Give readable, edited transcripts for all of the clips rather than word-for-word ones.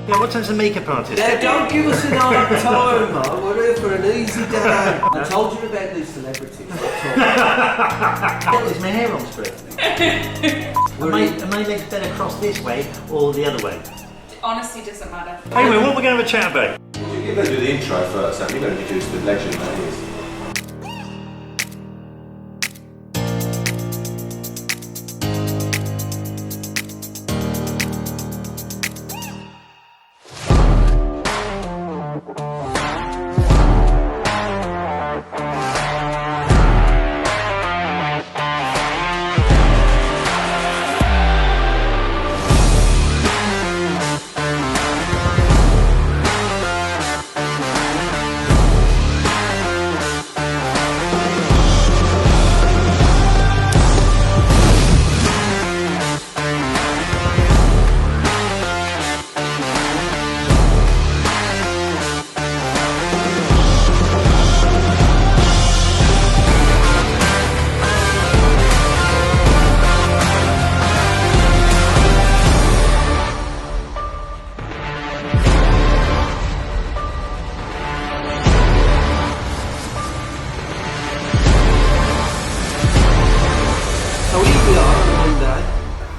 Yeah, what time's the makeup artist? Now, don't give us an hard time, man. We're here for an easy day. I told you about these celebrities. Is my hair on straight? Are my legs better crossed this way or the other way? Honestly, doesn't matter. Anyway, what are we going to have a chat about? You're going to do the intro first, and you're going to introduce the legend that is.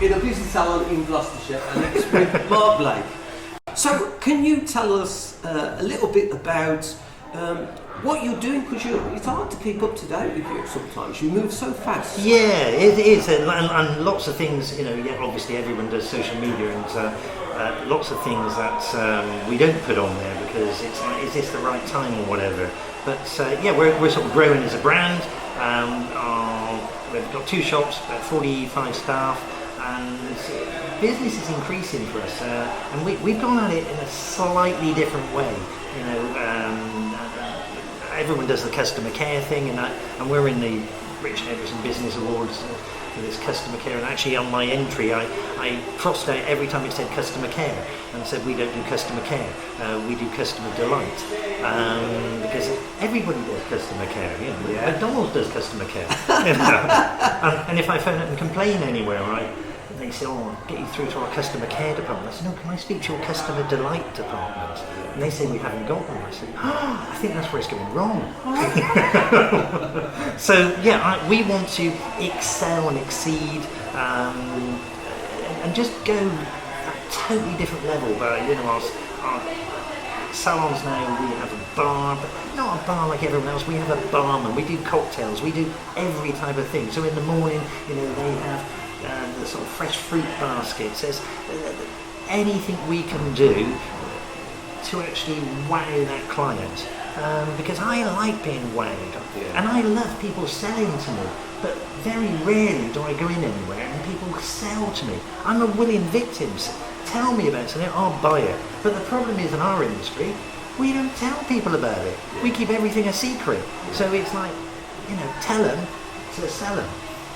In a busy salon in Gloucestershire, and it's with Mark Blake. So, can you tell us a little bit about what you're doing? Because it's hard to keep up to date with you sometimes. You move so fast. Yeah, it is, and lots of things. You know, yeah, obviously everyone does social media, and lots of things that we don't put on there because it's like, is this the right time or whatever? But yeah, we're sort of growing as a brand. We've got 2 shops, about 45 staff. And business is increasing for us, and we've gone at it in a slightly different way. You know, everyone does the customer care thing, and we're in the British Edison Business Awards for this customer care. And actually, on my entry, I crossed out every time it said customer care and said we don't do customer care, we do customer delight, because everybody does customer care. You know, McDonald's does customer care. You know? and if I phone up and complain anywhere, they say, oh, I'll get you through to our customer care department. I said, no, can I speak to your customer delight department? And they say, we haven't got one. I said, oh, I think that's where it's going wrong. So, yeah, we want to excel and exceed and just go a totally different level. But, you know, our salons now, we have a bar, but not a bar like everyone else. We have a barman, we do cocktails, we do every type of thing. So in the morning, you know, they have the sort of fresh fruit baskets. There's anything we can do to actually wow that client, because I like being wowed, and I love people selling to me, but very rarely do I go in anywhere and people sell to me. I'm a willing victim. Tell me about something, I'll buy it. But the problem is in our industry, we don't tell people about it. We keep everything a secret. So it's like, you know, tell them to sell them.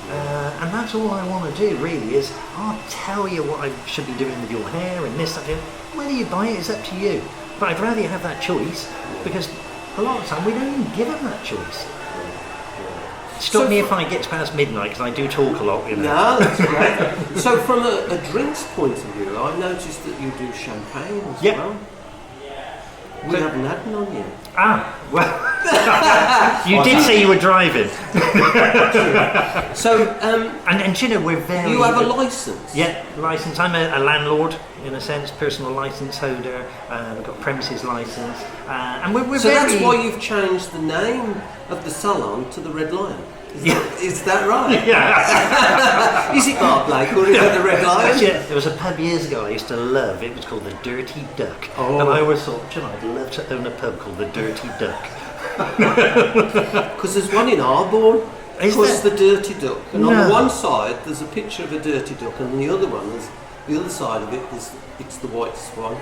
And that's all I want to do really, is I'll tell you what I should be doing with your hair and this, that, and whether you buy it is up to you. But I'd rather you have that choice, because a lot of the time we don't even give them that choice. Stop me if I get past midnight, because I do talk a lot, you know. No, that's great. So from a drinks point of view, I noticed that you do champagne as well. We haven't had none yet. Ah, well, you did say you were driving. So, and you know, we're very... You have a licence? Yeah, licence. I'm a landlord, in a sense, personal licence holder. We've got premises licence. And we're so very... that's why you've changed the name of the salon to the Red Lion? Is that right? Yeah. Is it Mark Blake or is it the Red Lion? Actually, there was a pub years ago I used to love. It was called the Dirty Duck. Oh. And I always thought, you know, I'd love to own a pub called the Dirty Duck. Because there's one in Arborn called the Dirty Duck. And on the one side there's a picture of a dirty duck, and on the other one, the other side of it is it's the White Swan.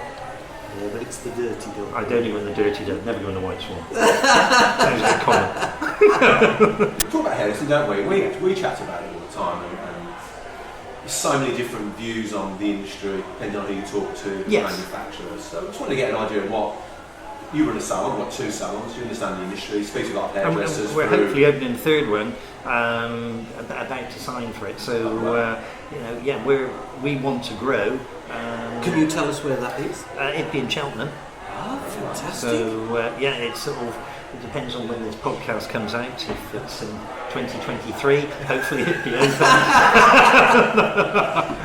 Yeah, but it's the Dirty Duck. I don't even the Dirty Duck, never go in the White Swan. Sounds like common. We talk about Harrison, don't we? We chat about it all the time, and there's so many different views on the industry, depending on who you talk to, yes. manufacturers. So I just want to get an idea of what you run a salon, what, 2 salons, you understand the industry, speak to a lot of And hairdressers. we're hopefully opening the third one, about to sign for it. So you know, yeah, we want to grow. Can you tell us where that is? It'd be in Cheltenham. Oh, fantastic. So yeah, it's sort of, it depends on when this podcast comes out. If it's in 2023, hopefully it'll be open.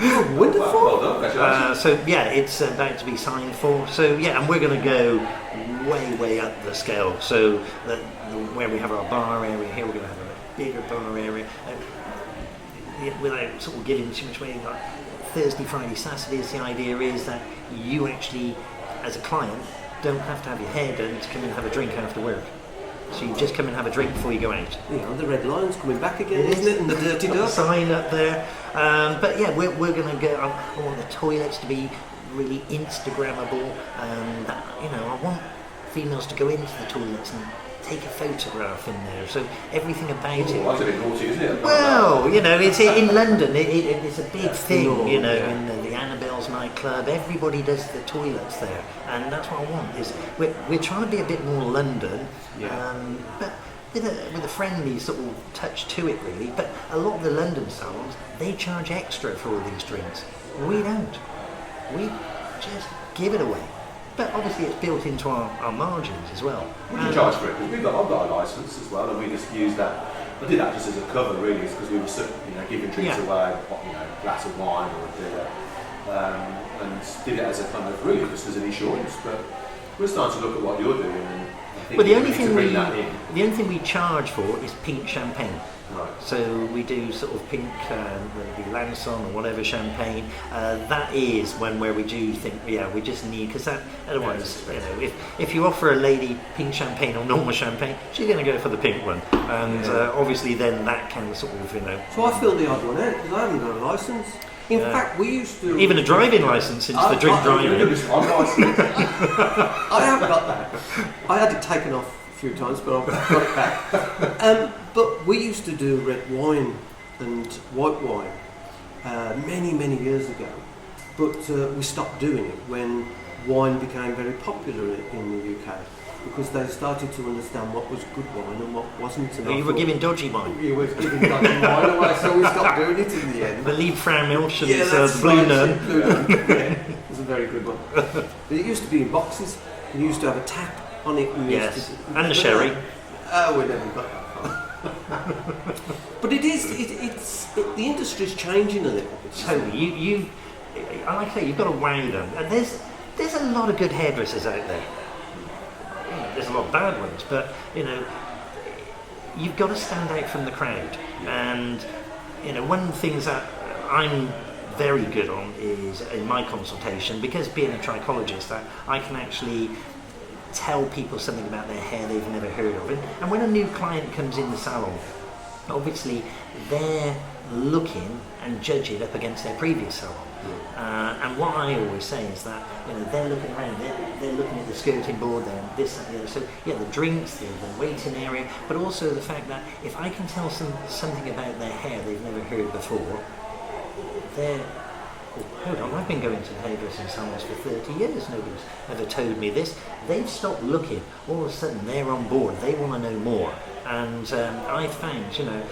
Oh, wonderful. Well done, congratulations. So yeah, it's about to be signed for. So yeah, and we're going to go way up the scale. So where we have our bar area here, we're going to have a bigger bar area. Without sort of giving too much away, like Thursday, Friday, Saturdays, the idea is that you actually, as a client, don't have to have your hair done to come and have a drink after work. So you just come and have a drink before you go out. You know, the red line's coming back again, isn't it? And the dirty Got a duck. sign up there. But yeah, we're going to go. I want the toilets to be really Instagrammable. That, you know, I want females to go into the toilets and take a photograph in there. So everything about it. That's a bit naughty, isn't it? Well, you know, it's in London. It's a big thing. No, You know, yeah. in the Annabelle's nightclub, everybody does the toilets there, and that's what I want. Is we're trying to be a bit more London, but with a friendly sort of touch to it, really. But a lot of the London salons, they charge extra for all these drinks. We don't. We just give it away. But obviously it's built into our margins as well. We can charge for it because I've got a license as well, and we just use that. I did that just as a cover, really, because we were giving drinks away, a glass of wine or a beer, and did it as a kind of really just as an insurance. But we're starting to look at what you're doing, and I think Well, the we only need to thing bring that in. the only thing we charge for is pink champagne. Right. So we do sort of pink, whether it be Lanson or whatever champagne. That is one where we do think, yeah, we just need, because that otherwise, you know, if you offer a lady pink champagne or normal champagne, she's going to go for the pink one, and obviously then that can sort of, you know. So I feel the odd one out because I haven't got a licence. In fact, we used to... Even a driving licence since the drink driving. I haven't got that. I had it taken off a few times, but I've got it back. But we used to do red wine and white wine many years ago. But we stopped doing it when wine became very popular in the UK, because they started to understand what was good wine and what wasn't. Well, you were giving dodgy wine. You were giving dodgy wine away, so we stopped doing it in the end. The Lieb Frau Milch and that's the Blue right, Nun. Blue Nun. Yeah, it was a very good one. But it used to be in boxes. You used to have a tap on it. And And the sherry. Oh, we never got that far. But it's the industry's changing a little bit. Totally. Like I say, you've got to wow them. And there's a lot of good hairdressers out there. You know, there's a lot of bad ones, but you know, you've got to stand out from the crowd. And you know, one of the things that I'm very good on is in my consultation, because being a trichologist, that I can actually tell people something about their hair they've never heard of. And when a new client comes in the salon, obviously they're looking and judge it up against their previous salon. And what I always say is that, you know, they're looking around, they're looking at the skirting board, they're this and the other. So yeah, the drinks, the waiting area, but also the fact that if I can tell something about their hair they've never heard before, they're... Oh, hold on, I've been going to the hairdressing salons for 30 years, nobody's ever told me this. They've stopped looking, all of a sudden they're on board, they want to know more. And I found, you know,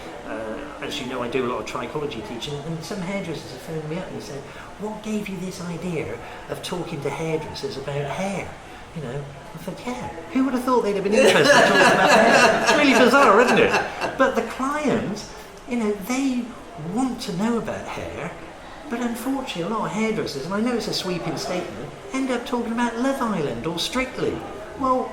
as you know, I do a lot of trichology teaching, and some hairdressers have phoned me up and said, what gave you this idea of talking to hairdressers about hair? You know, I said, yeah, who would have thought they'd have been interested in talking about hair? It's really bizarre, isn't it? But the clients, you know, they want to know about hair. But unfortunately, a lot of hairdressers, and I know it's a sweeping statement, end up talking about Love Island or Strictly. Well,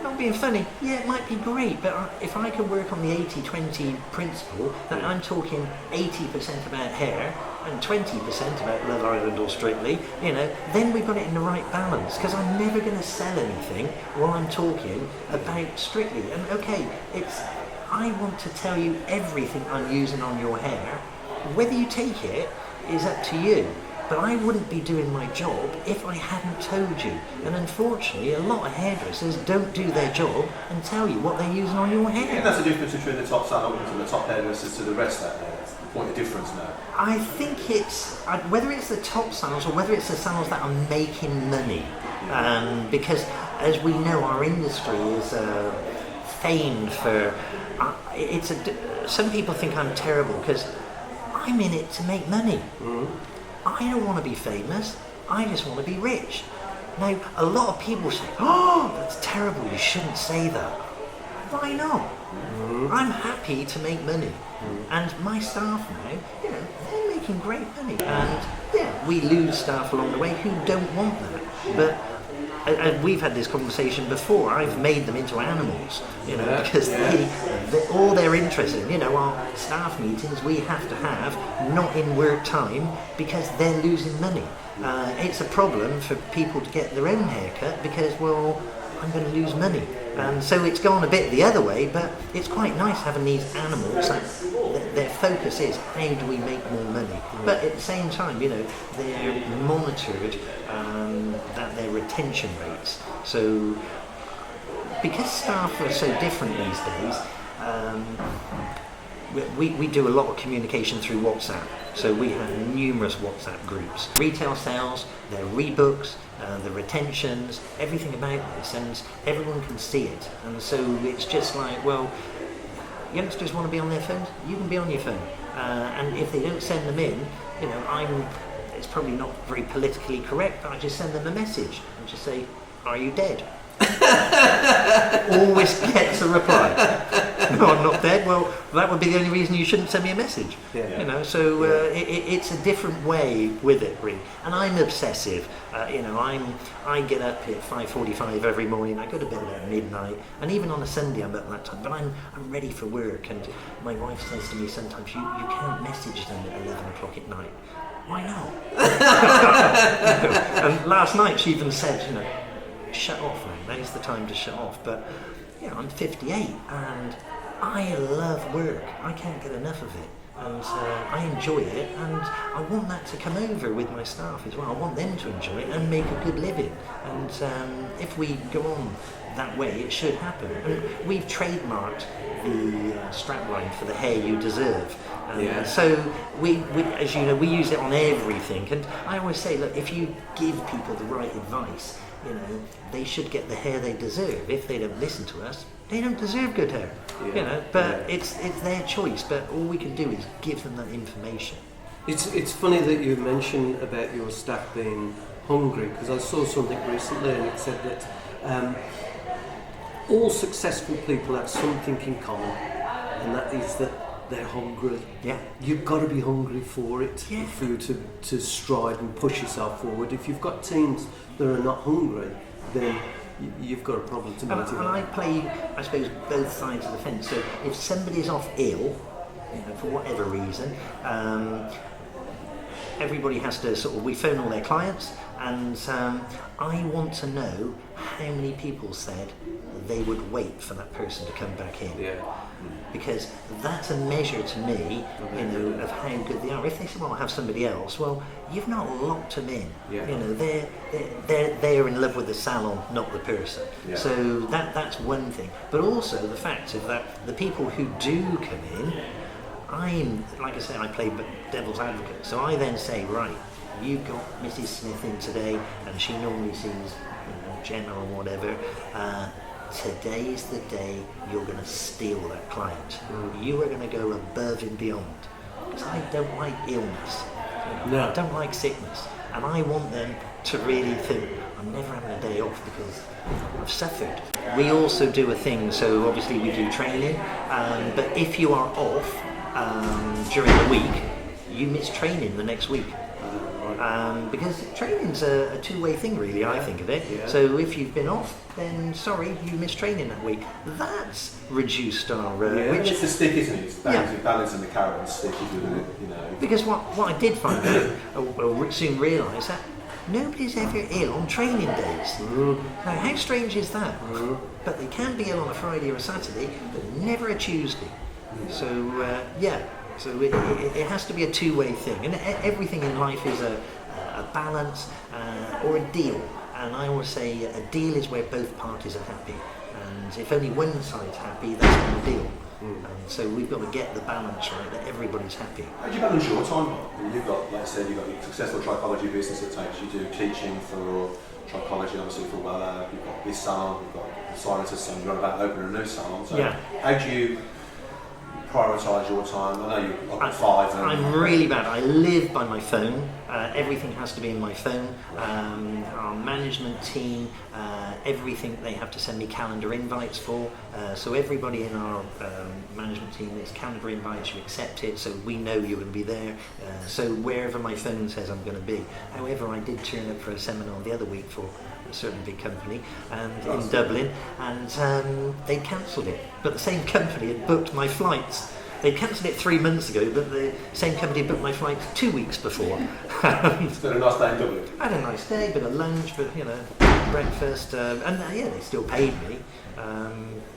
not being funny, yeah, it might be great, but if I can work on the 80-20 principle, that I'm talking 80% about hair and 20% about Love Island or Strictly, you know, then we've got it in the right balance, because I'm never going to sell anything while I'm talking about Strictly. And okay, I want to tell you everything I'm using on your hair. Whether you take it is up to you, but I wouldn't be doing my job if I hadn't told you. And unfortunately, a lot of hairdressers don't do their job and tell you what they're using on your I think hair. that's the difference between the top salons and the top hairdressers to the rest out there. That's the point of difference now. I think it's, whether it's the top salons or whether it's the salons that are making money, Because as we know, our industry is famed for. Some people think I'm terrible because I'm in it to make money. I don't want to be famous. I just want to be rich. Now, a lot of people say, "Oh, that's terrible. You shouldn't say that." Why not? I'm happy to make money, and my staff now, they're making great money. And we lose staff along the way who don't want that. But we've had this conversation before. I've made them into animals, because all they're interested in. Our staff meetings we have to have not in work time because they're losing money. It's a problem for people to get their own haircut because, I'm going to lose money. So it's gone a bit the other way, but it's quite nice having these animals that their focus is how do we make more money. But at the same time, they're monitored that their retention rates. So because staff are so different these days, we do a lot of communication through WhatsApp. So we have numerous WhatsApp groups. Retail sales, their rebooks, the retentions, everything about this, and everyone can see it. And so it's just like, youngsters want to be on their phones, you can be on your phone. And if they don't send them in, it's probably not very politically correct, but I just send them a message and just say, "Are you dead?" Always gets a reply. "No, I'm not dead." Well, that would be the only reason you shouldn't send me a message. It's a different way with it, really. And I'm obsessive. I get up at 5:45 every morning. I go to bed at midnight, and even on a Sunday I'm up that time. But I'm ready for work. And my wife says to me sometimes, "You can't message them at 11 o'clock at night." Why not? And last night she even said, "Shut off now. Now's the time to shut off." But I'm 58 and I love work. I can't get enough of it, and I enjoy it, and I want that to come over with my staff as well. I want them to enjoy it and make a good living. And if we go on that way, it should happen. And we've trademarked the strapline for "the hair you deserve." So we, as you know, we use it on everything. And I always say, look, if you give people the right advice, they should get the hair they deserve. If they don't listen to us, they don't deserve good hair. But it's their choice. But all we can do is give them that information. It's funny that you mentioned about your staff being hungry, because I saw something recently and it said that all successful people have something in common, and that is that they're hungry. You've got to be hungry for it, for you to stride and push yourself forward. If you've got teams that are not hungry, then you've got a problem to motivate. And I play, I suppose, both sides of the fence. So if somebody's off ill, for whatever reason, everybody has to we phone all their clients, and I want to know how many people said they would wait for that person to come back in. Because that's a measure to me, of how good they are. If they say, "Well, I'll have somebody else," well, you've not locked them in. They're in love with the salon, not the person. So that's one thing. But also the fact of that the people who do come in, like I say, I play devil's advocate. So I then say, right, you've got Mrs. Smith in today, and she normally sees Jenna or whatever. Today is the day you're going to steal that client. You are going to go above and beyond. Because I don't like illness. I don't like sickness. And I want them to really think, I'm never having a day off because I've suffered. We also do a thing, so obviously we do training, but if you are off during the week, you miss training the next week. Because training's a two-way thing, really, I think of it. So if you've been off, then sorry, you missed training that week. That's reduced our... it's the stick, isn't it? It's balancing the carrot and stick, isn't it? Because what I did find out, or soon realise, that nobody's ever ill on training days. Now, how strange is that? But they can be ill on a Friday or a Saturday, but never a Tuesday. So, So it has to be a two-way thing, and everything in life is a balance or a deal. And I always say a deal is where both parties are happy. And if only one side's happy, that's no deal. And so we've got to get the balance right that everybody's happy. How do you balance your time? You've got, like I said, you've got your successful trichology business that takes you to teaching for trichology, obviously for Wallace. You've got this salon, you've got the Silencer salon, you're on about opening a new salon. So how do you prioritise your time? I know you're up at 5. I'm really bad. I live by my phone. Everything has to be in my phone. Our management team, everything they have to send me calendar invites for. So everybody in our management team, there's calendar invites, you accept it, so we know you're going to be there. So wherever my phone says I'm going to be. However, I did turn up for a seminar the other week for a certain big company in Dublin, and they cancelled it. But the same company had booked my flights. They cancelled it 3 months ago, but the same company booked my flights 2 weeks before. It's been a nice day in Dublin. I had a nice day, bit of lunch, but breakfast, and they still paid me.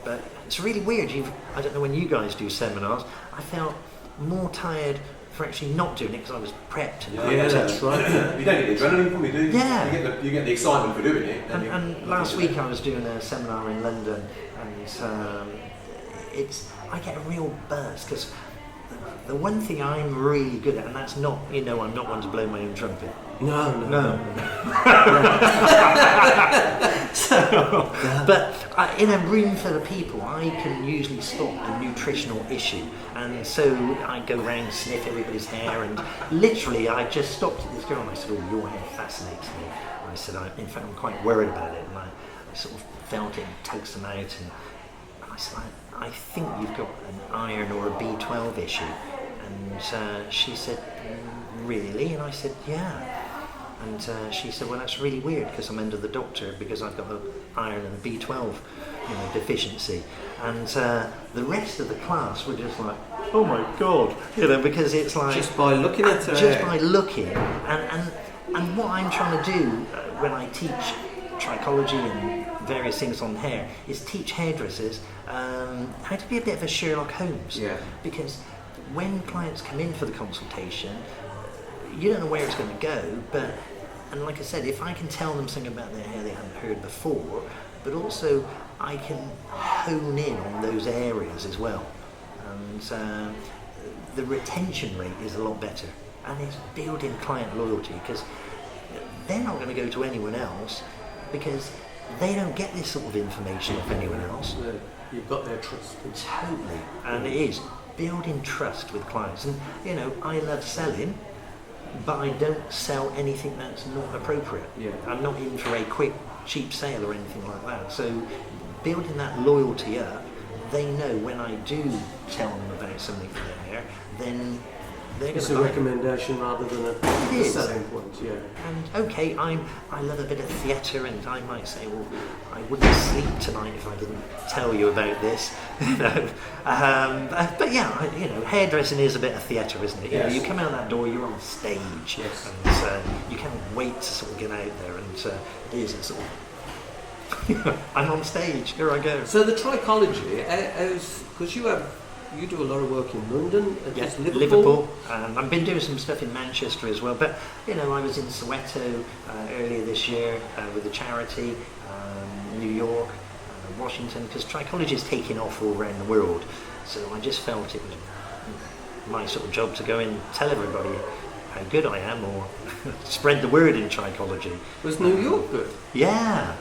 But it's really weird. I don't know when you guys do seminars. I felt more tired for actually not doing it because I was prepped. That's right. You don't get the adrenaline from it, do you? Yeah. You get the excitement for doing it. And last week I was doing a seminar in London, and I get a real buzz because the one thing I'm really good at, and that's not, I'm not one to blow my own trumpet. No. But in a room full of people, I can usually spot a nutritional issue, and so I go around, sniff everybody's hair, and literally I just stopped at this girl and I said, "Oh, your hair fascinates me." And I said, "In fact, I'm quite worried about it," and I sort of felt it and tugged some out, and I said, "I think you've got an iron or a B12 issue." And she said, "Really?" And I said, "Yeah." And she said, "Well, that's really weird because I'm under the doctor because I've got an iron and a B12 deficiency." And the rest of the class were just like, "Oh my God," because it's like... Just by looking at her. Just by looking. And what I'm trying to do when I teach trichology and various things on hair is teach hairdressers how to be a bit of a Sherlock Holmes. Yeah. Because when clients come in for the consultation, you don't know where it's going to go, and like I said, if I can tell them something about their hair they haven't heard before, but also I can hone in on those areas as well, and the retention rate is a lot better, and it's building client loyalty because they're not going to go to anyone else because they don't get this sort of information off anyone else. Yeah, you've got their trust. Totally, and it is building trust with clients, and I love selling, but I don't sell anything that's not appropriate. Yeah. I'm not in for a quick, cheap sale or anything like that. So building that loyalty up, they know when I do tell them about something for their hair, then they're going to It's a recommendation rather than a selling point, yeah. And okay, I love a bit of theatre, and I might say, well, I wouldn't sleep tonight if I didn't tell you about this. But yeah, hairdressing is a bit of theatre, isn't it? Yes. You come out that door, you're on stage, Yes. and you can't wait to sort of get out there, and it is a sort of I'm on stage, here I go. So the trichology, because you do a lot of work in London, Yes, Liverpool. I've been doing some stuff in Manchester as well, but I was in Soweto earlier this year with a charity, New York, Washington, because trichology is taking off all around the world, so I just felt it was my sort of job to go and tell everybody how good I am, or spread the word in trichology. Was New York good? Yeah,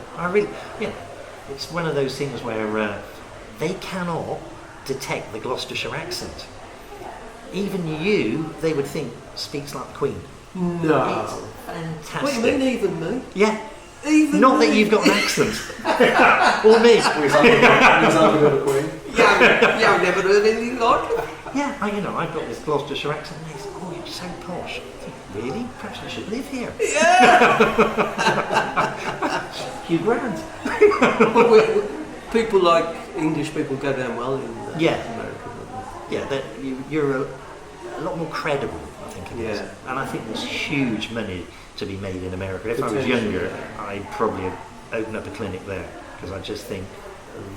it's one of those things where they cannot detect the Gloucestershire accent. Even they would think, speaks like the Queen. No. It's fantastic. What do you mean, even me? Yeah. Even Not me? that you've got an accent. Or me. Yeah, I've never heard anything like it. Yeah, I've got this Gloucestershire accent, and they say, "Oh, you're so posh." I think, really? Perhaps I should live here. Hugh Grant. People like English people go down well in America. Yeah, that you're a lot more credible, I think it is. And I think there's huge money to be made in America. If I was younger, I'd probably open up a clinic there, because I just think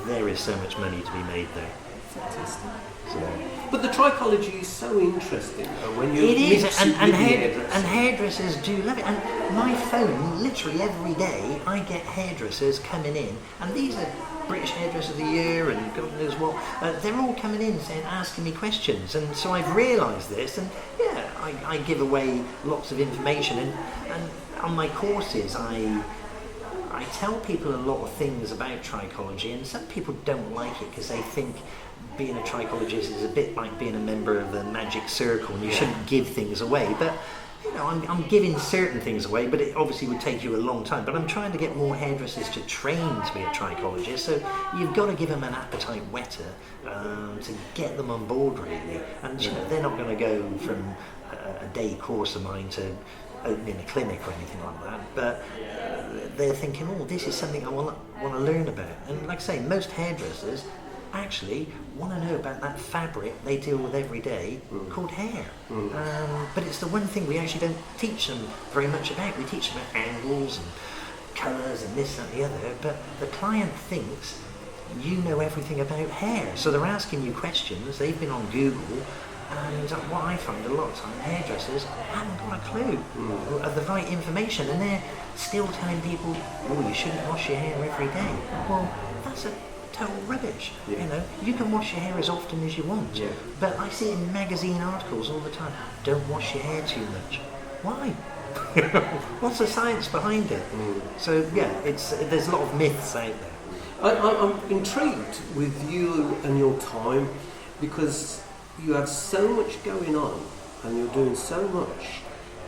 there is so much money to be made there. Fantastic. But the trichology is so interesting when you It is, mix and, it and, with the hair, hairdresser. and hairdressers do love it. And my phone, literally every day, I get hairdressers coming in, and these are British Hairdresser of the Year and God knows what. They're all coming in saying, asking me questions, and so I've realised this, and yeah, I give away lots of information, and on my courses, I tell people a lot of things about trichology, and some people don't like it because they think being a trichologist is a bit like being a member of the magic circle and you shouldn't give things away. But you know, I'm giving certain things away, but it obviously would take you a long time. But I'm trying to get more hairdressers to train to be a trichologist, so you've got to give them an appetite whetter to get them on board really. And you know, they're not going to go from a day course of mine to opening a clinic or anything like that, but they're thinking, oh, this is something I want to learn about. And like I say, most hairdressers actually want to know about that fabric they deal with every day called hair. But it's the one thing we actually don't teach them very much about. We teach them about angles and colours and this and the other, but the client thinks you know everything about hair. So they're asking you questions, they've been on Google, and what I find a lot of time, hairdressers haven't got a clue of the right information, and they're still telling people, oh, you shouldn't wash your hair every day. Well, that's a total rubbish. Yeah. You know, you can wash your hair as often as you want, but I see in magazine articles all the time, don't wash your hair too much. Why? What's the science behind it? So yeah, there's a lot of myths out there. I'm intrigued with you and your time because you have so much going on and you're doing so much.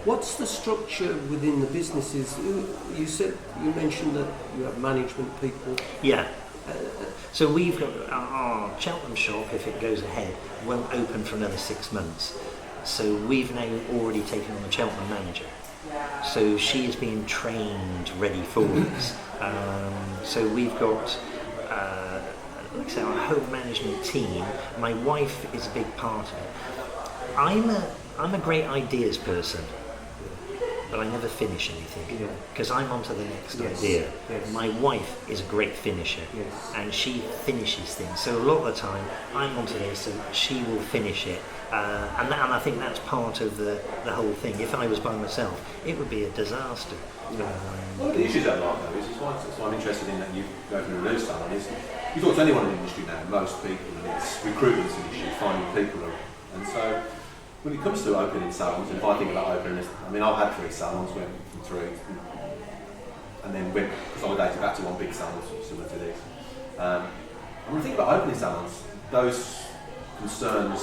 What's the structure within the businesses? You mentioned that you have management people. Yeah. So we've got our Cheltenham shop, if it goes ahead, won't open for another 6 months. So we've now already taken on the Cheltenham manager. So she is being trained ready for us. So we've got like I say, our home management team. My wife is a big part of it. I'm a great ideas person, but I never finish anything because I'm on to the next idea. Yes. My wife is a great finisher, and she finishes things. So a lot of the time, I'm onto this, and she will finish it. And I think that's part of the whole thing. If I was by myself, it would be a disaster. Well, the issues I like though is that's why I'm interested in that you go through a new salon is you talk to anyone in the industry now, most people, and it's recruitment's an issue, finding people, and so when it comes to opening salons, and if I think about opening, I mean I've had 3 salons, went from 3, and then went consolidated back to one big salon similar to this. And when I think about opening salons, those concerns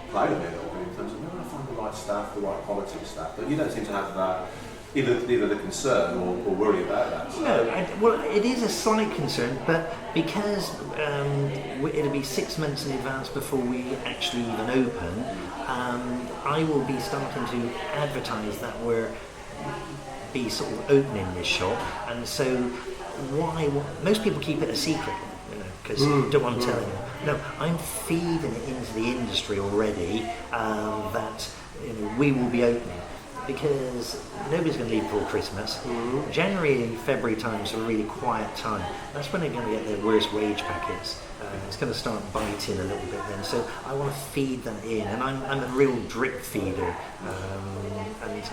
played on me a little bit in terms of where do I find the right staff, the right quality of staff, but you don't seem to have that. Either the concern or worry about that. So. No, well, it is a slight concern, but because it'll be 6 months in advance before we actually even open, I will be starting to advertise that we're be sort of opening this shop, and so most people keep it a secret, because don't want to tell anyone. No, I'm feeding it into the industry already that we will be opening. Because nobody's going to leave before Christmas. January and February times are a really quiet time. That's when they're going to get their worst wage packets. It's going to start biting a little bit then. So I want to feed that in, and I'm a real drip feeder, and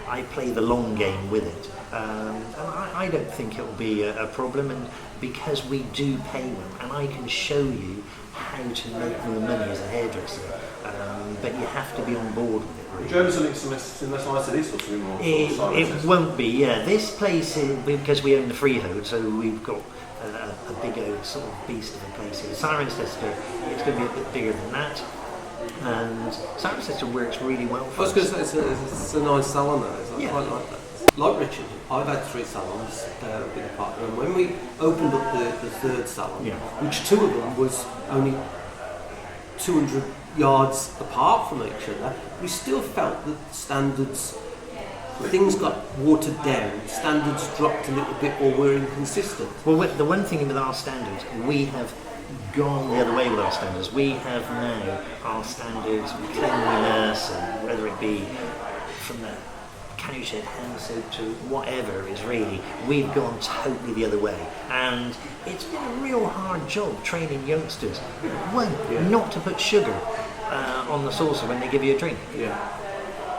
I play the long game with it. And I don't think it'll be a problem, and because we do pay well, and I can show you how to make more money as a hairdresser, but you have to be on board with it. Would you ever something similar size to this or something more? It won't be, yeah. This place, because we own the freehold, so we've got a big old sort of beast of a place here. Cirencester, it's going to be a bit bigger than that. And Cirencester works really well for us. I was going to say, it's a nice salon though. Yeah. I quite like that. Like Richard, I've had 3 salons with a partner, and when we opened up the 3rd salon, which 2 of them was only 200 yards apart from each other, we still felt that standards, things got watered down, standards dropped a little bit or were inconsistent. Well, the one thing with our standards, we have gone the other way with our standards. We have now our standards with cleanliness, and whether it be from the cowshed, hand soap to whatever is really, we've gone totally the other way. And it's been a real hard job training youngsters. One, not to put sugar on the saucer when they give you a drink.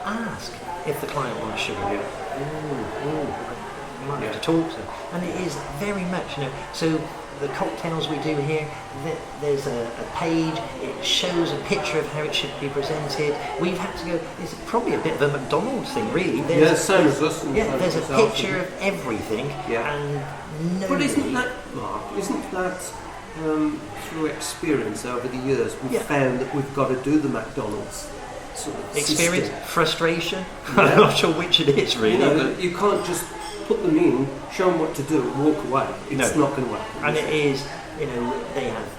Ask if the client wants sugar. You might have to talk to them. And it is very much, so the cocktails we do here, there's a page, it shows a picture of how it should be presented. We've had to go, it's probably a bit of a McDonald's thing really. Same as us. There's a picture of everything, and nobody... But isn't that, Mark, through experience over the years, we've found that we've got to do the McDonald's sort of experience, system. frustration, I'm not sure which it is really. You can't just put them in, show them what to do, walk away. It's not going to work. And it is, they have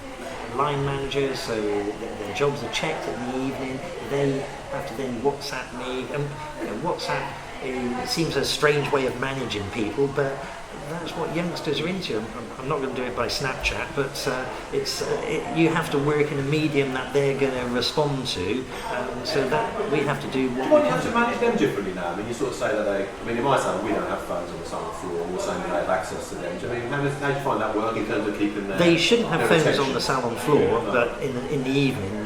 line managers, so their jobs are checked in the evening. They have to then WhatsApp me. And WhatsApp seems a strange way of managing people, but that's what youngsters are into. I'm not going to do it by Snapchat, but you have to work in a medium that they're going to respond to, so that we have to do what we can. You have to manage them differently now. I mean, you sort of say that in my salon, we don't have phones on the salon floor, we're saying they have access to them. How do you find that work in terms of keeping their... They shouldn't have phones attention on the salon floor, but in the evening,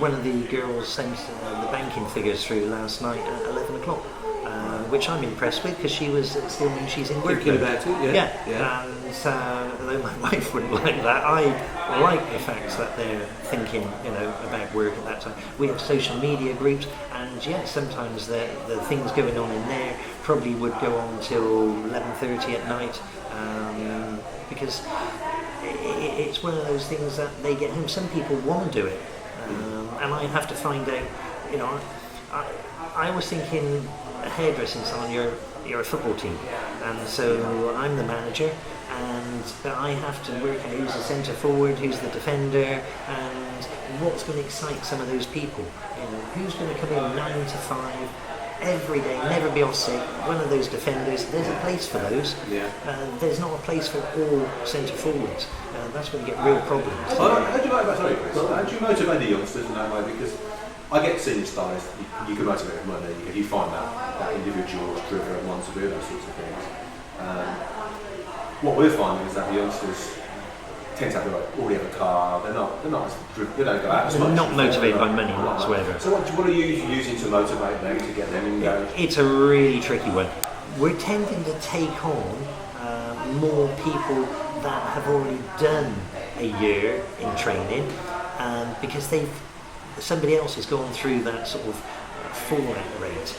one of the girls sent the banking figures through last night at 11 o'clock. Which I'm impressed with because she was still means she's in work. Thinking about it, And although my wife wouldn't like that, I like the fact that they're thinking, about work at that time. We have social media groups, and sometimes the things going on in there probably would go on till 11:30 at night, because it's one of those things that they get home. Some people want to do it, and I have to find out. I was thinking, a hairdressing salon, you're a football team, and so I'm the manager, and I have to work out who's the centre forward, who's the defender, and what's going to excite some of those people. Who's going to come in 9 to 5 every day, never be off sick. One of those defenders, there's a place for those. There's not a place for all centre forwards. That's when you get real problems. How do you motivate the youngsters in that way? Because I get senior stylists, you can motivate with money if you find that individual driven and wants to do those sorts of things. What we're finding is that the youngsters tend to already have a car, they don't go out as much. They're not motivated by money whatsoever. So what are you using to motivate them, to get them engaged? It's a really tricky one. We're tending to take on more people that have already done a year in training, because somebody else has gone through that sort of fallout rate,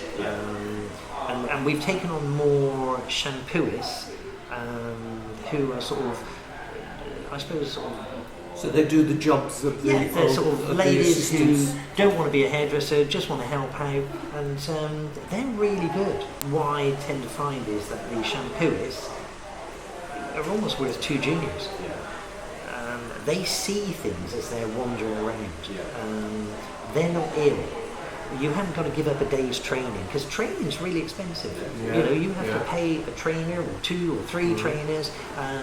and we've taken on more shampooists who are sort of, I suppose, so they do the jobs of the they're sort of ladies who don't want to be a hairdresser, just want to help out, and they're really good. What I tend to find is that the shampooists are almost worth 2 juniors. They see things as they're wandering around. They're not ill. You haven't got to give up a day's training, because training's really expensive. You have to pay a trainer or 2 or 3 trainers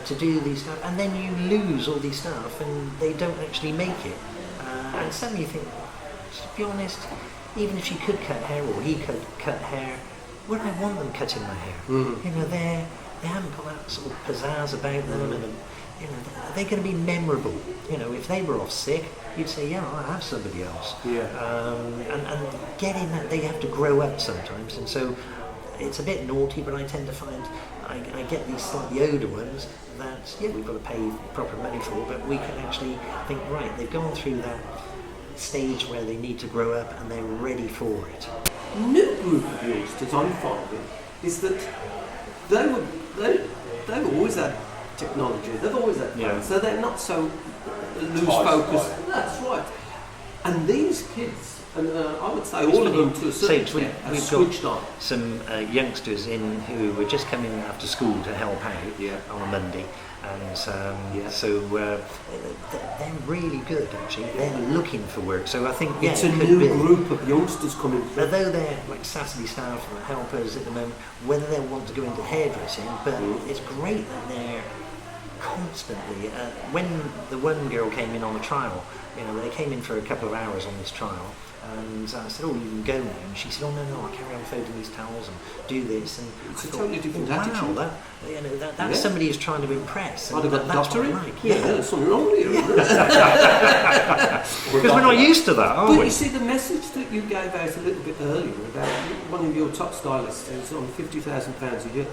to do these stuff, and then you lose all these stuff and they don't actually make it. And suddenly you think, to be honest, even if she could cut hair or he could cut hair, would I want them cutting my hair? They haven't got that sort of pizzazz about them, and are they going to be memorable? If they were off sick, you'd say, I'll have somebody else. And getting that, they have to grow up sometimes, and so it's a bit naughty, but I tend to find I get these slightly older ones that, we've got to pay proper money for, but we can actually think, right, they've gone through that stage where they need to grow up and they're ready for it. A new group of youngsters I'm finding is that they've always had technology, they've always had phones, so they're not so loose focused. That's right. And these kids, and I would say all of them to a certain extent, are switched on. Some youngsters who were just coming after school to help out on a Monday, and so they're really good actually. They're looking for work, so I think it's a new group of youngsters coming through. Although they're like Saturday staff and helpers at the moment, whether they'll want to go into hairdressing, but it's great that they're constantly. When the one girl came in on a trial, they came in for a couple of hours on this trial, and I said, "Oh, you can go now." And she said, "Oh, no, I'll carry on folding these towels and do this." And It's I a thought, totally different wow, attitude. That's somebody who's trying to impress. And I'd have got that's what I doctorate. like. Yeah, there's something wrong with you. Because we're not used to that, are But we? you see, the message that you gave out a little bit earlier about one of your top stylists who's on £50,000 a year,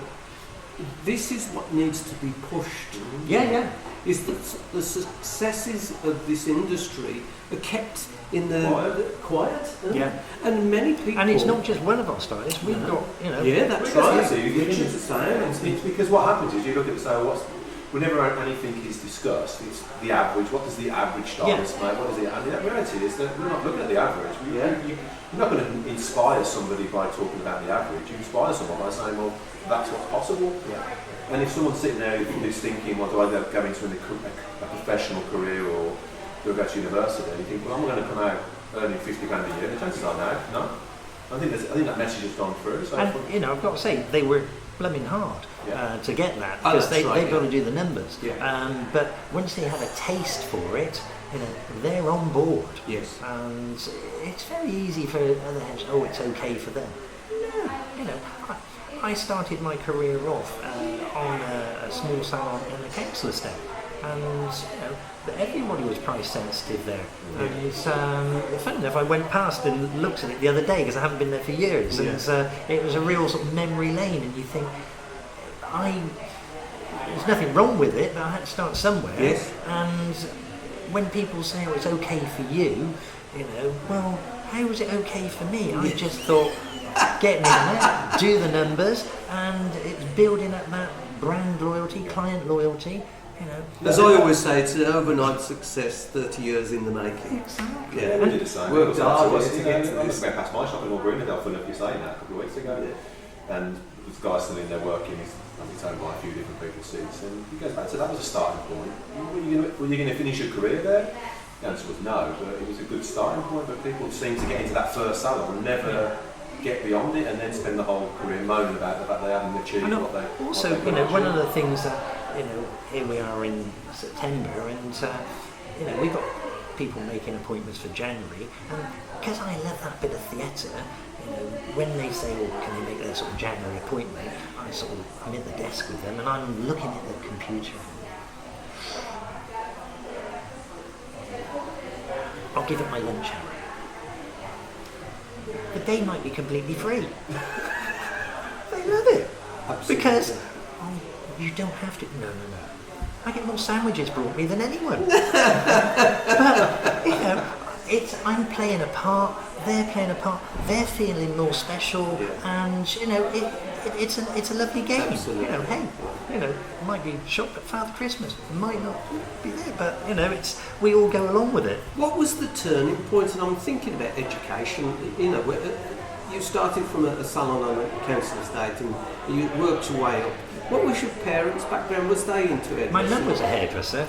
this is what needs to be pushed. Yeah. Is that the successes of this industry are kept in the quiet. Yeah. And many people. And it's not just one of our stylists. We've got, Yeah, that's Because right. Richard's the same. It's because what happens is you look at the say, whenever anything is discussed, it's the average. What does the average stylist make? What is it? And the reality is that we're not looking at the average. You're not going to inspire somebody by talking about the average. You inspire someone by saying, well, that's what's possible. Yeah. And if someone's sitting there who's thinking, well, do I go into a professional career or do I go to university? And you think, well, I'm going to come out earning £50 a year. The chances are no. I think that message has gone through. So and I've got to say, they work blooming hard to get that, because they've got to do the numbers. Yeah. But once they have a taste for it, they're on board. Yes. And it's very easy for other heads. Oh, it's okay for them. No, I started my career off on a small salon in the council estate, and everybody was price sensitive there. And funny enough, I went past and looked at it the other day because I haven't been there for years, and it was a real sort of memory lane. And you think, there's nothing wrong with it, but I had to start somewhere. Yes. And when people say, "Oh, it's okay for you," well, how was it okay for me? I just thought, getting in there, do the numbers, and it's building up that brand loyalty, client loyalty. As I always say, it's an overnight success, 30 years in the making. Exactly. Yeah, we did the same. Worked hard to to get to I this. went past my shop in Greenville, full of you saying that a couple of weeks ago, and this guy's still in there working. He's owned by a few different people's seats, and he goes back to that was a starting point. Were you going to finish your career there? The answer was no, but it was a good starting point. But people seem to get into that first salon and never get beyond it, and then spend the whole career moaning about the fact they haven't achieved what they. Also, one of the things that here we are in September, and we've got people making appointments for January, and because I love that bit of theatre, when they say, "Oh, can you make a sort of January appointment?" I'm at the desk with them, and I'm looking at the computer. I'll give it my lunch hour. The day might be completely free. They love it. Absolutely. Because you don't have to. No. I get more sandwiches brought me than anyone. But I'm playing a part. They're playing a part. They're feeling more special, and it's a lovely game. Absolutely. It might be shop at Father Christmas. It might not be there, but we all go along with it. What was the turning point? And I'm thinking about education. You started from a salon on a council estate, and you worked your way up. What was your parents' background? Was they into it? My mum was a hairdresser,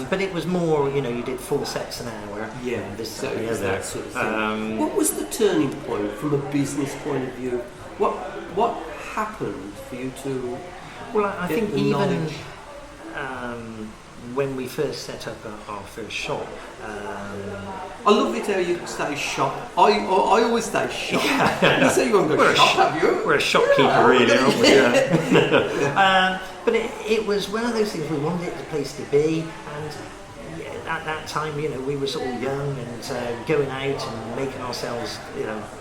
but it was more, you did 4 sets an hour. Yeah, this so and the it was other. that sort of thing. What was the turning point from a business point of view? What happened for you to? Well, I think the even knowledge? when we first set up our first shop. I love it how you say shop. I always say shop. You say you haven't got We're a shop, have you? We're a shopkeeper, really, aren't we? But it was one of those things. We wanted it a place to be, and at that time, we were sort of young and going out and making ourselves.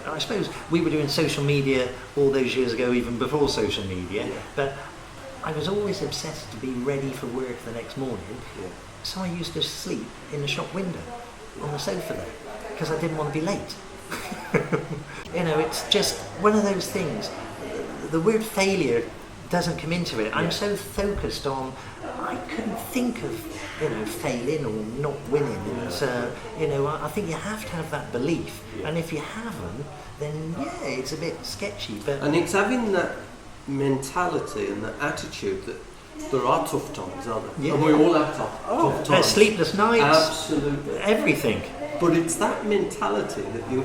I suppose we were doing social media all those years ago, even before social media. But I was always obsessed to be ready for work the next morning. So I used to sleep in the shop window on the sofa there because I didn't want to be late. It's just one of those things. The word failure doesn't come into it. I'm so focused on, I couldn't think of failing or not winning. And I think you have to have that belief. And if you haven't, then it's a bit sketchy. And it's having that mentality and the attitude that there are tough times, aren't there? Yeah. And we all have tough times. Sleepless nights. Absolutely. Everything. But it's that mentality that you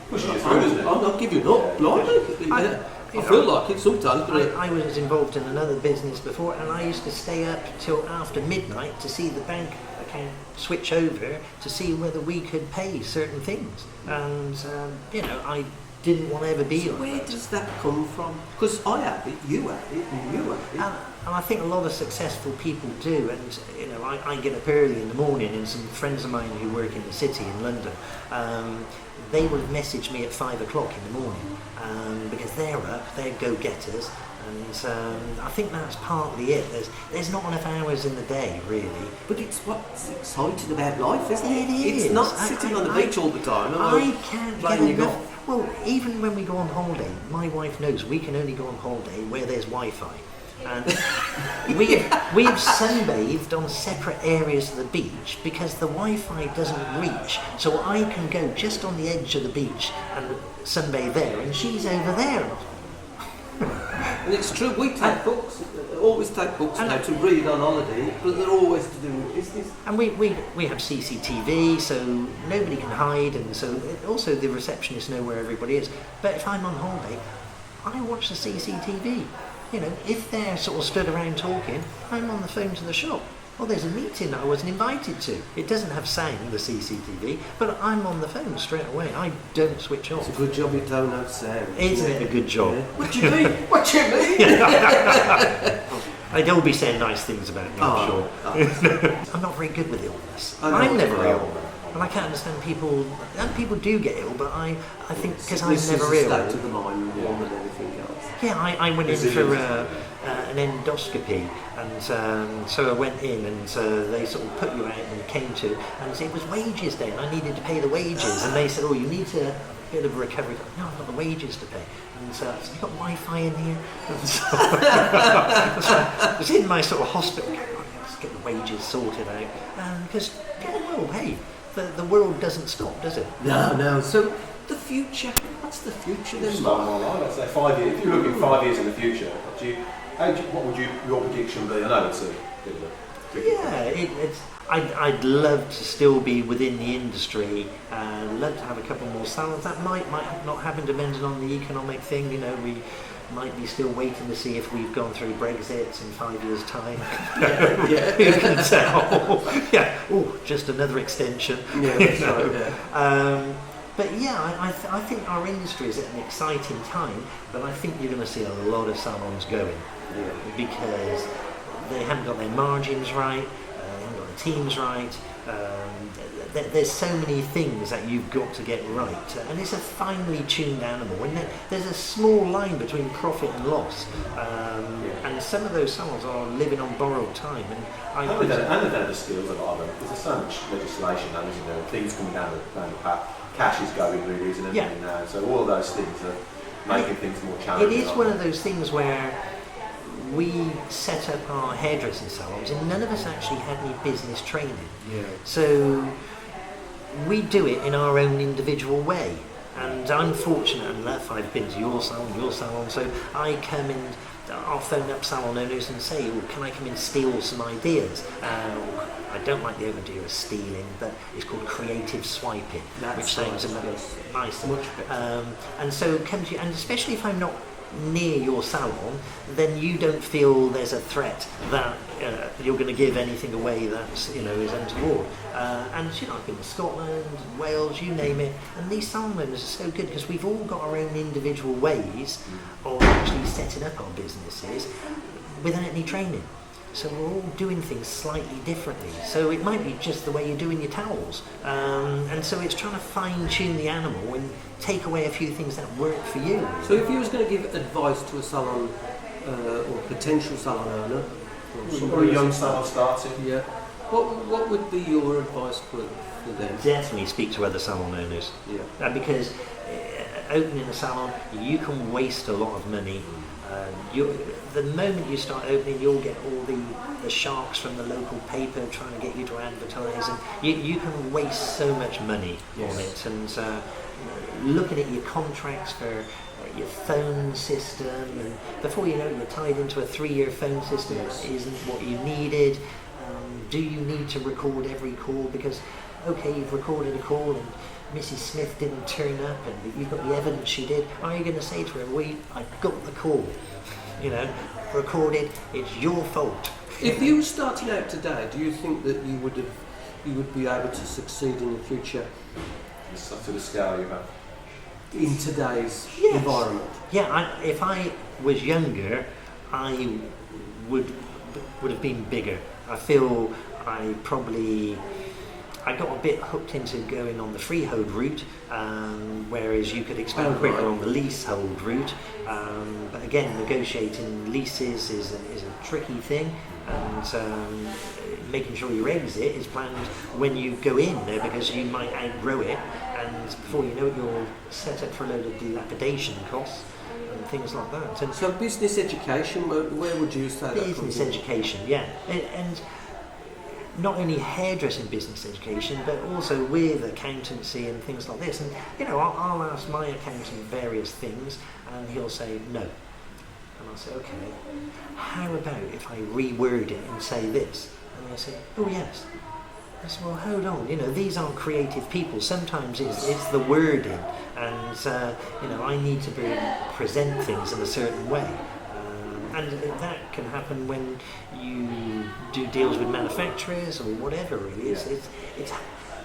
pushes you through, isn't it? I'm not giving up, blimey. I feel like it sometimes, but I was involved in another business before, and I used to stay up till after midnight to see the bank account switch over to see whether we could pay certain things. And I didn't want to ever be like where that. does that come from? Because I have it, you have it, and you have it. And I think a lot of successful people do. And I get up early in the morning, and some friends of mine who work in the city in London, they will message me at 5 o'clock in the morning because they're up, they're go-getters. And I think that's partly it. There's not enough hours in the day, really. But it's what's exciting about life, isn't it? It is. It's not sitting on the beach all the time. I can't get playing your enough. golf. Well, even when we go on holiday, my wife knows we can only go on holiday where there's Wi-Fi. And we've sunbathed on separate areas of the beach because the Wi-Fi doesn't reach. So I can go just on the edge of the beach and sunbathe there, and she's over there. And it's true, we take books, always take books now to read on holiday, but they're always to do with business. And we have CCTV, so nobody can hide, and so also the receptionists know where everybody is. But if I'm on holiday, I watch the CCTV. If they're sort of stood around talking, I'm on the phone to the shop. Well, there's a meeting that I wasn't invited to. It doesn't have sound, the CCTV, but I'm on the phone straight away. I don't switch off. It's a good job you don't have sound. Isn't it a good job? Yeah. What do you mean? What do you mean? They'd all be saying nice things about me, I'm sure. I'm not very good with illness. I'm never ill. And I can't understand people, and people do get ill, but I think because I'm never ill. State of the mind more than anything else. Yeah, I went in for an endoscopy, and so I went in, and they sort of put you out and came to, and it was wages day, and I needed to pay the wages, and they said, oh, you need a bit of recovery. No, I've got the wages to pay. And so I said, you got Wi-Fi in here? And so I was in my sort of hospital, let's get the wages sorted out, because, well, hey, the world doesn't stop, does it? No. So the future, what's the future then? Let's say 5 years. If you're looking 5 years in the future, what would your prediction be? I know it's a bit of a tricky I'd love to still be within the industry. Love to have a couple more salons. That might not happen depending on the economic thing. We might be still waiting to see if we've gone through Brexit in 5 years' time. Who can tell? Just another extension. But I think our industry is at an exciting time, but I think you're going to see a lot of salons going because they haven't got their margins right, they haven't got the teams right. There's so many things that you've got to get right, and it's a finely tuned animal. And there's a small line between profit and loss, and some of those salons are living on borrowed time. And they don't have the skills of them. There's so much legislation now, isn't there? Things coming down the path. Cash is going really, isn't it? Now, so all of those things are making things more challenging. It is one of those things where we set up our hairdressing salons, and none of us actually had any business training. So we do it in our own individual way. And I'm fortunate enough, I've been to your salon, so I come in, I'll phone up salon owners and say, can I come and steal some ideas? I don't like the idea of stealing, but it's called creative swiping, which sounds nice. Much better. And so come to you, and especially if I'm not near your salon, then you don't feel there's a threat that you're going to give anything away that's is untoward. And I've been to Scotland, Wales, you name it, and these salon owners are so good because we've all got our own individual ways of actually setting up our businesses without any training. So we're all doing things slightly differently. So it might be just the way you're doing your towels. And so it's trying to fine-tune the animal and take away a few things that work for you. So if you was going to give advice to a salon or potential salon owner, or a young salon starting, what would be your advice for them? Definitely speak to other salon owners. Because opening a salon, you can waste a lot of money. The moment you start opening, you'll get all the sharks from the local paper trying to get you to advertise, and you can waste so much money on it. And looking at your contracts for your phone system, and before you know it, you're tied into a 3-year phone system that isn't what you needed. Do you need to record every call? Because okay, you've recorded a call and Mrs. Smith didn't turn up and you've got the evidence she did, are you going to say to her, I got the call, recorded, it's your fault? If you were starting out today, do you think that you would be able to succeed in the future It's up to the scale you have. in today's Yes. environment? Yeah, if I was younger, I would have been bigger. I feel I got a bit hooked into going on the freehold route, whereas you could expand quicker on the leasehold route. But again, negotiating leases is a tricky thing, and making sure your exit is planned when you go in there, because you might outgrow it, and before you know it, you're set up for a load of dilapidation costs and things like that. And So business education, where would you say that comes business in? education, yeah, and not only hairdressing business education, but also with accountancy and things like this. And I'll ask my accountant various things, and he'll say no, and I'll say, okay, how about if I reword it and say this? And they'll say, oh yes. I said, well, hold on, these aren't creative people. Sometimes it's the wording, and I need to present things in a certain way. And that can happen when you do deals with manufacturers or whatever, really. It's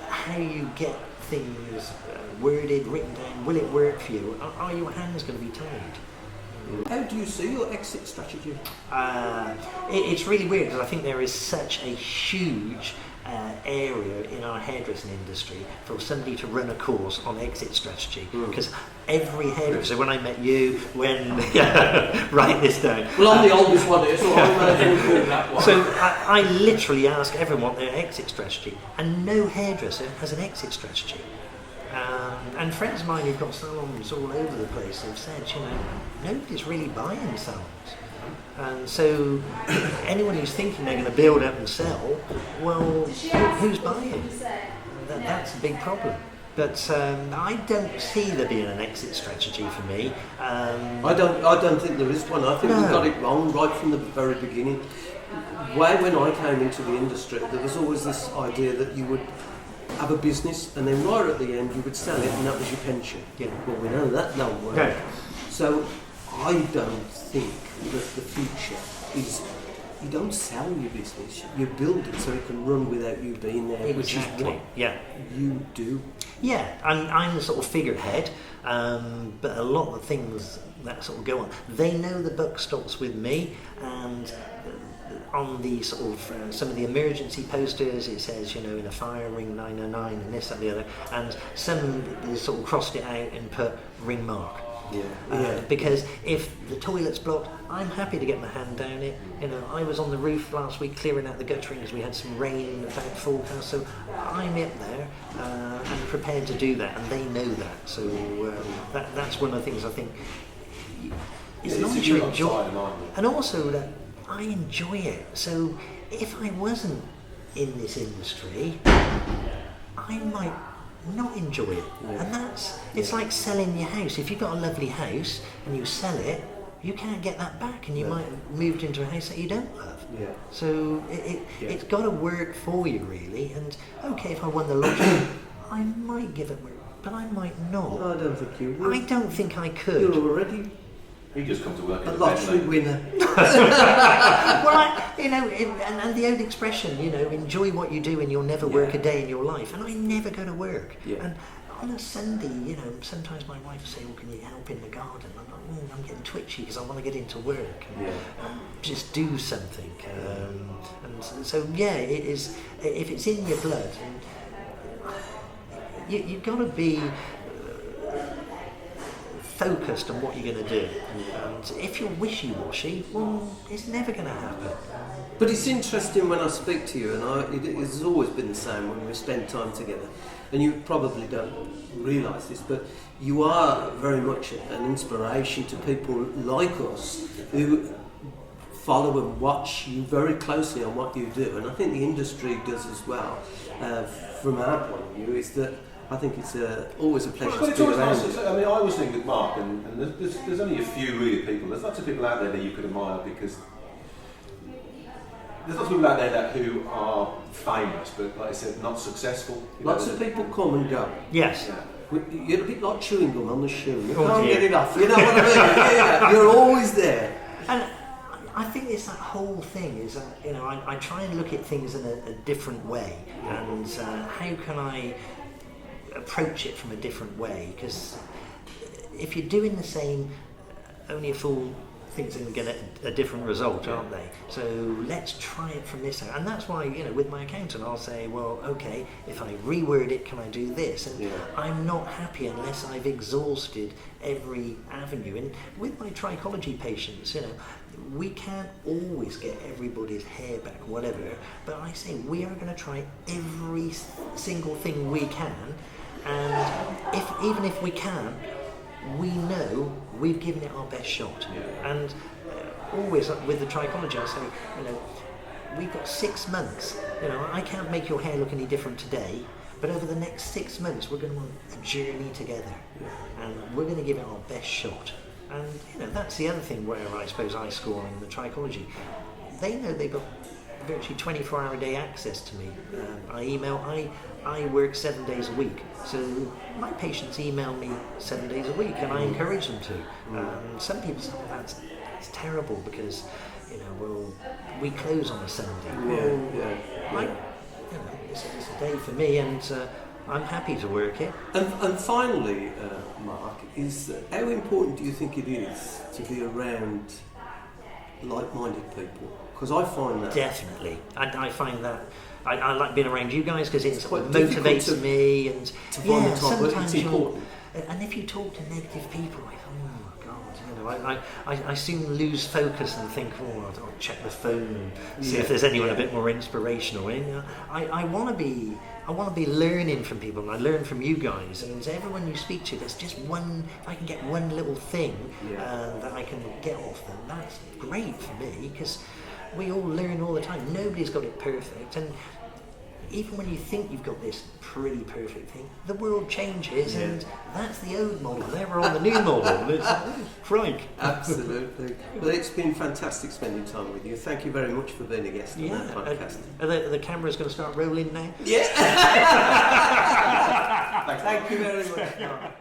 how you get things worded, written down. Will it work for you? Are your hands going to be tied? How do you see your exit strategy? It's really weird, because I think there is such a huge area in our hairdressing industry for somebody to run a course on exit strategy, because every hairdresser, when I met you, write this down. Well, I'm the oldest one here, so I'm doing that one. So I literally ask everyone their exit strategy, and no hairdresser has an exit strategy. And friends of mine who've got salons all over the place have said, nobody's really buying salons. And so anyone who's thinking they're going to build up and sell, well, who's buying? That's a big problem. But I don't see there being an exit strategy for me. I don't think there is one. I think we got it wrong right from the very beginning. When I came into the industry, there was always this idea that you would have a business, and then right at the end you would sell it, and that was your pension. Yeah. Well, we know that don't work. No. So I don't think that the future is, you don't sell your business, you build it so it can run without you being there, which is what you do. Yeah, I'm the sort of figurehead, but a lot of the things that sort of go on, they know the buck stops with me, and on the sort of some of the emergency posters it says, in a fire ring 909 and this, that, and the other, and some they sort of crossed it out and put ring mark. Because if the toilet's blocked, I'm happy to get my hand down it. I was on the roof last week clearing out the guttering because we had some rain about forecast, so I'm up there and prepared to do that, and they know that. So that's one of the things I think is not to enjoy, and also that I enjoy it. So if I wasn't in this industry, I might not enjoy it. And it's like selling your house. If you've got a lovely house and you sell it, you can't get that back, and you might have moved into a house that you don't love. So it's got to work for you, really. And okay, if I won the lottery, I might give it work, but I might not. I don't think you would. I don't think I could. You're already He just come to work a in lottery winner. Well, and the old expression, enjoy what you do and you'll never work a day in your life. And I never go to work. And on a Sunday, sometimes my wife will say, well, can you help in the garden? I'm like, I'm getting twitchy because I want to get into work and just do something. And so, it is, if it's in your blood, and you've got to be focused on what you're going to do. And if you're wishy-washy, well, it's never going to happen. But it's interesting when I speak to you, and it's always been the same when we spend time together, and you probably don't realise this, but you are very much an inspiration to people like us who follow and watch you very closely on what you do, and I think the industry does as well. From our point of view, is that I think it's always a pleasure to be around you. I was thinking with Mark, and there's only a few really people. There's lots of people out there that you could admire because there's lots of people out there that who are famous, but like I said, not successful. Lots of people come and go. Yes. Yeah. You're a bit like chewing gum on the shoe. You Oh, can't dear. get it off. You know what I mean? Yeah, you're always there. And I think it's that whole thing is, you know, I try and look at things in a different way, and how can I approach it from a different way? Because if you're doing the same, only a fool thinks they can get a different result, aren't they? So let's try it from this out. And that's why, you know, with my accountant, I'll say, well, okay, if I reword it, can I do this? And I'm not happy unless I've exhausted every avenue. And with my trichology patients, you know, we can't always get everybody's hair back, whatever, but I say we are going to try every single thing we can, and even if we can, we know we've given it our best shot. And always with the trichology, I say, you know, we've got 6 months. You know, I can't make your hair look any different today, but over the next 6 months, we're going to want a journey together, and we're going to give it our best shot. And you know, that's the other thing where I suppose I score on the trichology. They know they've got virtually 24-hour-a-day access to me. I work 7 days a week, so my patients email me 7 days a week, and I encourage them to. Some people say, that's terrible because, you know, well, we close on a Sunday. You know, it's a day for me, and I'm happy to work it. And finally, Mark, is how important do you think it is to be around like-minded people? Because I find that... Definitely. I find that I like being around you guys because it quite difficult motivates me, and to find the time, but sometimes it's important. and if you talk to negative people, like, oh my God, you know, I soon lose focus and think, oh, I'll check the phone and see if there's anyone a bit more inspirational. You know, I want to be learning from people, and I learn from you guys, and everyone you speak to, there's just one, if I can get one little thing that I can get off them, that's great for me, because we all learn all the time. Nobody's got it perfect, and even when you think you've got this pretty perfect thing, the world changes, and that's the old model. Then we're on the new model. It's crike. Absolutely. Well, it's been fantastic spending time with you. Thank you very much for being a guest on our podcast. The camera's going to start rolling now. Yeah. Thank you very much.